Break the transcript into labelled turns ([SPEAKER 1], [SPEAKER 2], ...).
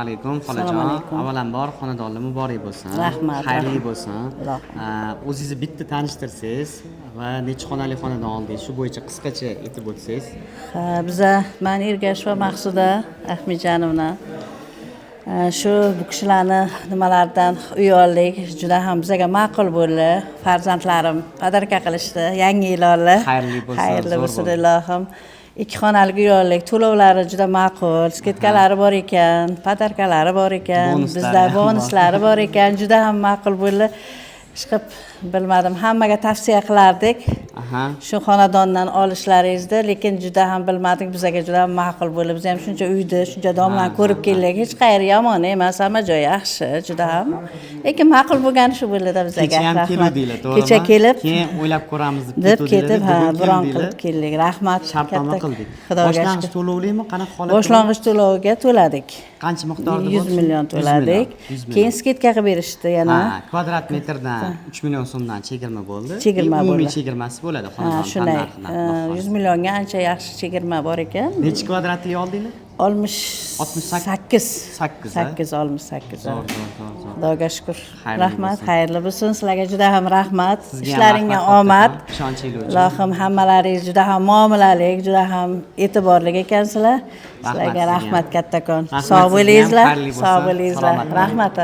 [SPEAKER 1] Alaykum xolajon.
[SPEAKER 2] Assalomu alaykum.
[SPEAKER 1] Avvalambor xonadonlar muborak bo'lsin.
[SPEAKER 2] Rahmat,
[SPEAKER 1] Xayrli
[SPEAKER 2] rahmat.
[SPEAKER 1] bo'lsin. O'zingizni bitta tanishtirsangiz va necha xonali xonadon oldingiz, shu bo'yicha qisqacha aytib o'tsangiz.
[SPEAKER 2] Biza men Ergasheva Maqsuda Ahmedjonovna. Shu bu kishilarni nimalardan uy oldik, juda ham bizga ma'qul bo'ldi. Farzandlarim padarka qilishdi, yangi yil oldi.
[SPEAKER 1] Xayrli bo'lsin.
[SPEAKER 2] Xayrli bo'lsin ilohim. 2 xonali uy oldik. To'lovlari juda ma'qul, sketkalari bor ekan, padarkalari bor ekan, bizda bonuslari bor ekan, juda ham ma'qul bo'ldi. Chiqib bilmadim, hammaga tavsiya qilardik. Shu xonadondan olishlaringizni, lekin juda ham bilmadik, bizga juda ham ma'qul bo'ldi. Biz ham shuncha uyni, shuncha domlarni ko'rib keldik. Hech qayeri yomon emas, hamma joyi yaxshi, juda ham. Lekin ma'qul bo'lgani shu bo'ldi-da bizga.
[SPEAKER 1] Kecha ham keluvdinglar, to'g'rimi?
[SPEAKER 2] Kecha kelib,
[SPEAKER 1] keyin o'ylab ko'ramiz
[SPEAKER 2] deb ketib, biron qilib keldik. Rahmat.
[SPEAKER 1] Shartnoma qildik. Boshlang'ich to'lovlimi? Qanaqa holatda?
[SPEAKER 2] Boshlang'ich to'lovga to'ladik.
[SPEAKER 1] Qancha miqdorda?
[SPEAKER 2] 100 million to'ladik. Keyin sketka qilib berishdi yana.
[SPEAKER 1] Kvadrat metrdan 3 million so'mdan chegirma bo'ldi.
[SPEAKER 2] Chegirma bo'ldi.
[SPEAKER 1] Umumiy chegirmasi bo'ladi xonadon
[SPEAKER 2] shunday.
[SPEAKER 1] narxi.
[SPEAKER 2] 100 millionga ancha yaxshi chegirma bor ekan.
[SPEAKER 1] Necha kvadratli oldinglar?
[SPEAKER 2] 68.
[SPEAKER 1] 8
[SPEAKER 2] 68.
[SPEAKER 1] Zo'r.
[SPEAKER 2] Xudoga shukr.
[SPEAKER 1] Xayrli
[SPEAKER 2] Rahmat,
[SPEAKER 1] bo'lsin.
[SPEAKER 2] xayrli bo'lsin. Sizlarga juda ham rahmat.
[SPEAKER 1] Sizga ham
[SPEAKER 2] Ishlaringga
[SPEAKER 1] rahmat,
[SPEAKER 2] omad.
[SPEAKER 1] Ishonchingiz uchun.
[SPEAKER 2] Ilohim hammalaringiz juda ham muomalali, juda ham e'tiborli ekansizlar. Sizlarga
[SPEAKER 1] sizga ham.
[SPEAKER 2] rahmat kattakon.
[SPEAKER 1] Rahmat
[SPEAKER 2] Sog'
[SPEAKER 1] sizga ham,
[SPEAKER 2] bo'linglar.
[SPEAKER 1] xayrli bo'lsin.
[SPEAKER 2] Sog' bo'linglar.
[SPEAKER 1] Salomat bo'ling.
[SPEAKER 2] Rahmat.